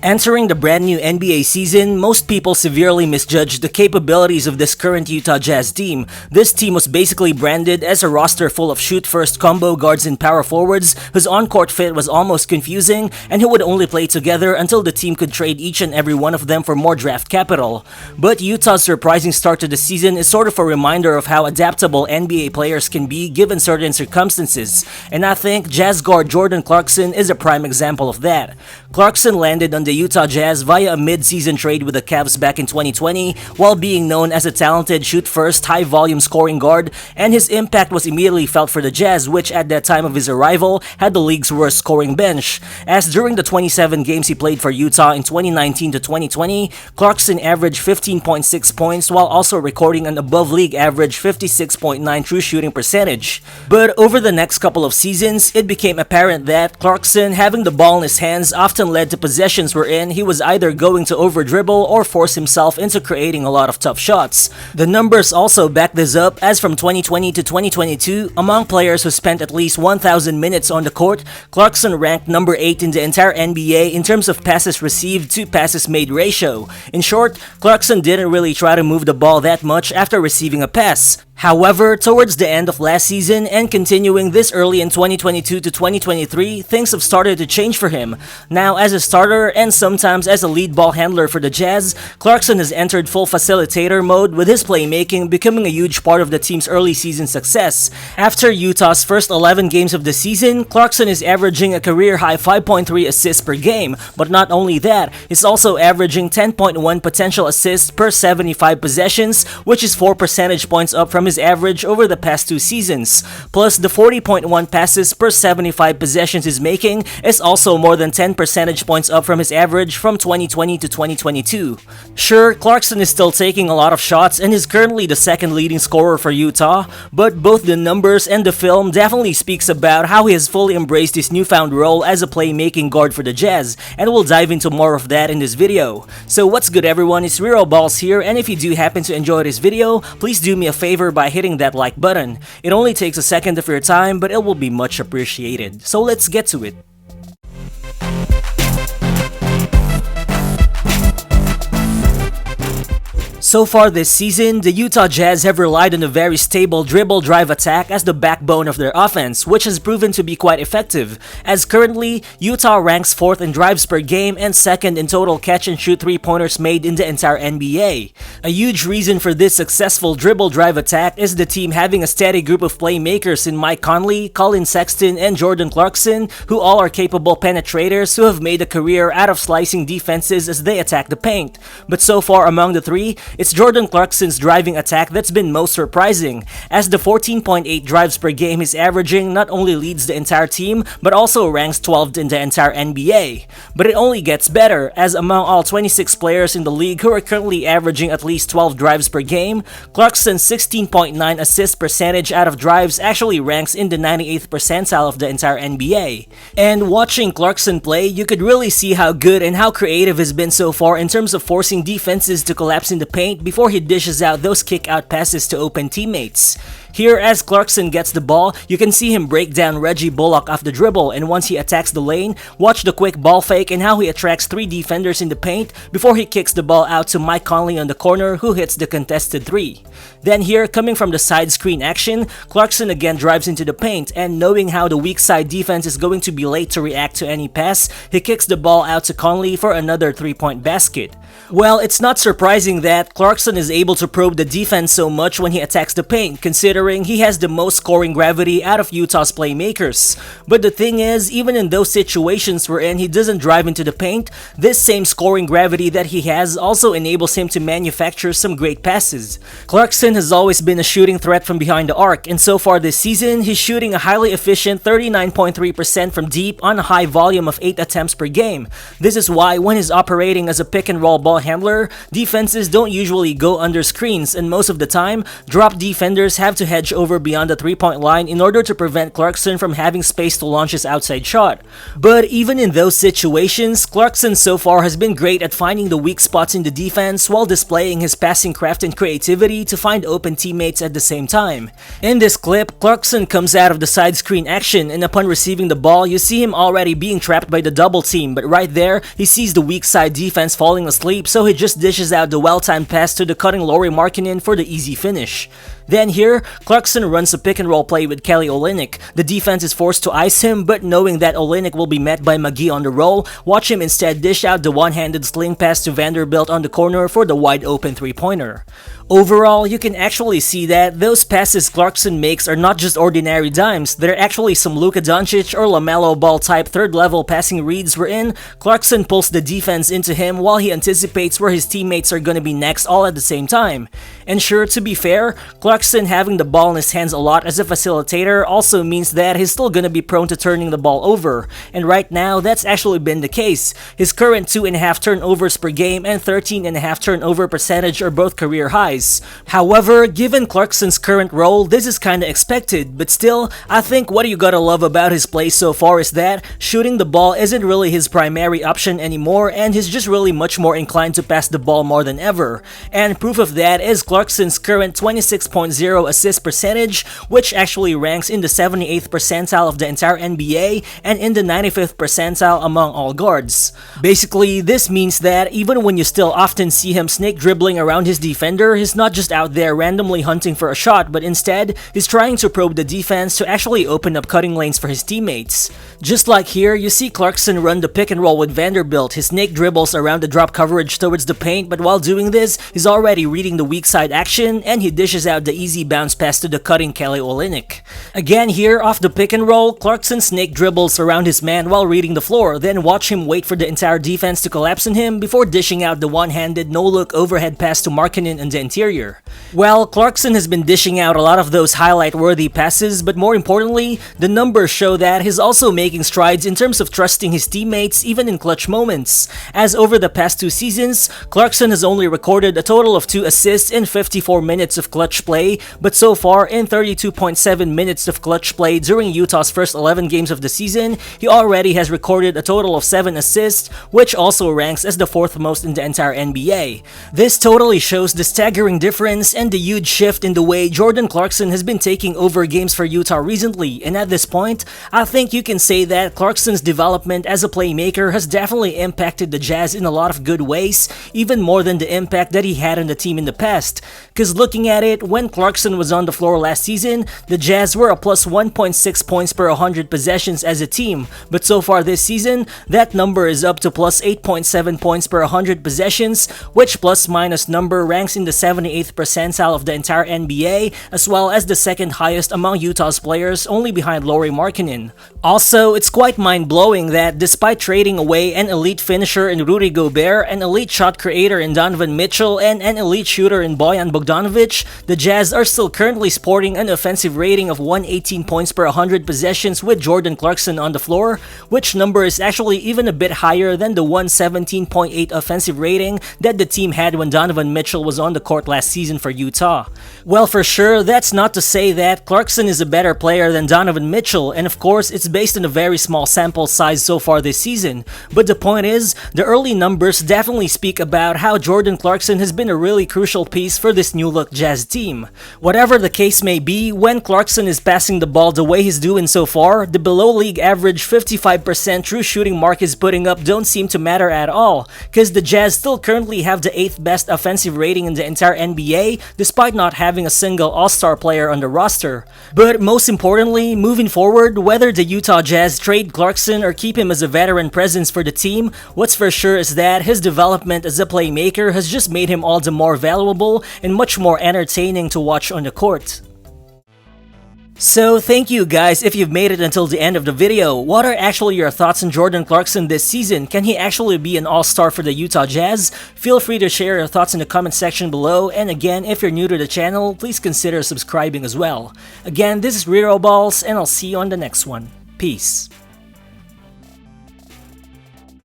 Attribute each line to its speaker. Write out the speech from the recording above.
Speaker 1: Entering the brand new NBA season, most people severely misjudged the capabilities of this current Utah Jazz team. This team was basically branded as a roster full of shoot-first combo guards and power forwards whose on-court fit was almost confusing and who would only play together until the team could trade each and every one of them for more draft capital. But Utah's surprising start to the season is sort of a reminder of how adaptable NBA players can be given certain circumstances, and I think Jazz guard Jordan Clarkson is a prime example of that. Clarkson landed on the Utah Jazz via a mid-season trade with the Cavs back in 2020 while being known as a talented shoot-first, high-volume scoring guard, and his impact was immediately felt for the Jazz, which at that time of his arrival had the league's worst scoring bench, as during the 27 games he played for Utah in 2019 to 2020, Clarkson averaged 15.6 points while also recording an above-league average 56.9 true shooting percentage. But over the next couple of seasons, it became apparent that Clarkson, having the ball in his hands, often led to possessions wherein he was either going to over-dribble or force himself into creating a lot of tough shots. The numbers also back this up, as from 2020 to 2022, among players who spent at least 1,000 minutes on the court, Clarkson ranked number 8 in the entire NBA in terms of passes received to passes made ratio. In short, Clarkson didn't really try to move the ball that much after receiving a pass. However, towards the end of last season and continuing this early in 2022 to 2023, things have started to change for him. Now, as a starter and sometimes as a lead ball handler for the Jazz, Clarkson has entered full facilitator mode, with his playmaking becoming a huge part of the team's early season success. After Utah's first 11 games of the season, Clarkson is averaging a career-high 5.3 assists per game, but not only that, he's also averaging 10.1 potential assists per 75 possessions, which is 4 percentage points up from his average over the past 2 seasons. Plus, the 40.1 passes per 75 possessions he's making is also more than 10 percentage points up from his average from 2020 to 2022. Sure, Clarkson is still taking a lot of shots and is currently the second leading scorer for Utah, but both the numbers and the film definitely speaks about how he has fully embraced his newfound role as a playmaking guard for the Jazz, and we'll dive into more of that in this video. So what's good everyone, it's Real Balls here, and if you do happen to enjoy this video, please do me a favor by hitting that like button. It only takes a second of your time, but it will be much appreciated. So let's get to it. So far this season, the Utah Jazz have relied on a very stable dribble drive attack as the backbone of their offense, which has proven to be quite effective, as currently, Utah ranks 4th in drives per game and 2nd in total catch and shoot 3-pointers made in the entire NBA. A huge reason for this successful dribble drive attack is the team having a steady group of playmakers in Mike Conley, Collin Sexton, and Jordan Clarkson, who all are capable penetrators who have made a career out of slicing defenses as they attack the paint. But so far among the three, it's Jordan Clarkson's driving attack that's been most surprising, as the 14.8 drives per game he's averaging not only leads the entire team, but also ranks 12th in the entire NBA. But it only gets better, as among all 26 players in the league who are currently averaging at least 12 drives per game, Clarkson's 16.9 assist percentage out of drives actually ranks in the 98th percentile of the entire NBA. And watching Clarkson play, you could really see how good and how creative he's been so far in terms of forcing defenses to collapse in the paint before he dishes out those kick-out passes to open teammates. Here, as Clarkson gets the ball, you can see him break down Reggie Bullock off the dribble, and once he attacks the lane, watch the quick ball fake and how he attracts 3 defenders in the paint before he kicks the ball out to Mike Conley on the corner, who hits the contested 3. Then here, coming from the side screen action, Clarkson again drives into the paint, and knowing how the weak side defense is going to be late to react to any pass, he kicks the ball out to Conley for another 3-point basket. Well, it's not surprising that Clarkson is able to probe the defense so much when he attacks the paint, considering he has the most scoring gravity out of Utah's playmakers. But the thing is, even in those situations wherein he doesn't drive into the paint, this same scoring gravity that he has also enables him to manufacture some great passes. Clarkson has always been a shooting threat from behind the arc, and so far this season, he's shooting a highly efficient 39.3% from deep on a high volume of 8 attempts per game. This is why when he's operating as a pick-and-roll ball ball handler, defenses don't usually go under screens, and most of the time, drop defenders have to hedge over beyond the 3-point line in order to prevent Clarkson from having space to launch his outside shot. But even in those situations, Clarkson so far has been great at finding the weak spots in the defense while displaying his passing craft and creativity to find open teammates at the same time. In this clip, Clarkson comes out of the side screen action, and upon receiving the ball, you see him already being trapped by the double team, but right there, he sees the weak side defense falling asleep, so he just dishes out the well-timed pass to the cutting Lauri Markkanen for the easy finish. Then here, Clarkson runs a pick-and-roll play with Olynyk. The defense is forced to ice him, but knowing that Olynyk will be met by McGee on the roll, watch him instead dish out the one-handed sling pass to Vanderbilt on the corner for the wide-open three-pointer. Overall, you can actually see that those passes Clarkson makes are not just ordinary dimes, they're actually some Luka Doncic or LaMelo Ball type third-level passing reads wherein Clarkson pulls the defense into him while he anticipates where his teammates are gonna be next all at the same time. And sure, to be fair, Clarkson having the ball in his hands a lot as a facilitator also means that he's still gonna be prone to turning the ball over, and right now that's actually been the case. His current 2.5 turnovers per game and 13.5 turnover percentage are both career highs. However, given Clarkson's current role, this is kinda expected, but still, I think what you gotta love about his play so far is that shooting the ball isn't really his primary option anymore, and he's just really much more inclined to pass the ball more than ever. And proof of that is Clarkson's current 26.0 assist percentage, which actually ranks in the 78th percentile of the entire NBA and in the 95th percentile among all guards. Basically, this means that even when you still often see him snake dribbling around his defender, he's not just out there randomly hunting for a shot, but instead, he's trying to probe the defense to actually open up cutting lanes for his teammates. Just like here, you see Clarkson run the pick and roll with Vanderbilt. His snake dribbles around the drop coverage towards the paint, but while doing this, he's already reading the weak side action, and he dishes out the easy bounce pass to the cutting Olynyk. Again here, off the pick and roll, Clarkson snake dribbles around his man while reading the floor, then watch him wait for the entire defense to collapse on him before dishing out the one-handed no-look overhead pass to Markkanen in the interior. Well, Clarkson has been dishing out a lot of those highlight-worthy passes, but more importantly, the numbers show that he's also making strides in terms of trusting his teammates even in clutch moments. As over the past 2 seasons, Clarkson has only recorded a total of 2 assists in 54 minutes of clutch play, but so far in 32.7 minutes of clutch play during Utah's first 11 games of the season, he already has recorded a total of 7 assists, which also ranks as the 4th most in the entire NBA. This totally shows the staggering difference and the huge shift in the way Jordan Clarkson has been taking over games for Utah recently, and at this point, I think you can say that Clarkson's development as a playmaker has definitely impacted the Jazz in a lot of good ways, even more than the impact that he had on the team in the past. Cause looking at it, when Clarkson was on the floor last season, the Jazz were a plus 1.6 points per 100 possessions as a team, but so far this season, that number is up to plus 8.7 points per 100 possessions, which plus-minus number ranks in the 78th percentile of the entire NBA, as well as the second highest among Utah's players, only behind Lauri Markkanen. Also, it's quite mind-blowing that despite trading away an elite finisher in Rudy Gobert, an elite shot creator in Donovan Mitchell, and an elite shooter in Bojan Bogdanovic, the Jazz are still currently sporting an offensive rating of 118 points per 100 possessions with Jordan Clarkson on the floor, which number is actually even a bit higher than the 117.8 offensive rating that the team had when Donovan Mitchell was on the court last season for Utah. Well, for sure, that's not to say that Clarkson is a better player than Donovan Mitchell, and of course, it's based on a very small sample size so far this season, but the point is, the early numbers definitely speak about how Jordan Clarkson has been a really crucial piece for this new-look Jazz team. Whatever the case may be, when Clarkson is passing the ball the way he's doing so far, the below-league average 55% true shooting mark he's putting up don't seem to matter at all, cause the Jazz still currently have the 8th best offensive rating in the entire NBA, despite not having a single All-Star player on the roster. But most importantly, moving forward, whether the Utah Jazz trade Clarkson or keep him as a veteran presence for the team, what's for sure is that his development as a playmaker has just made him all the more valuable and much more entertaining to watch on the court. So thank you guys if you've made it until the end of the video. What are actually your thoughts on Jordan Clarkson this season? Can he actually be an all-star for the Utah Jazz? Feel free to share your thoughts in the comment section below, and again, if you're new to the channel, please consider subscribing as well. Again, this is Rero Balls, and I'll see you on the next one. Peace.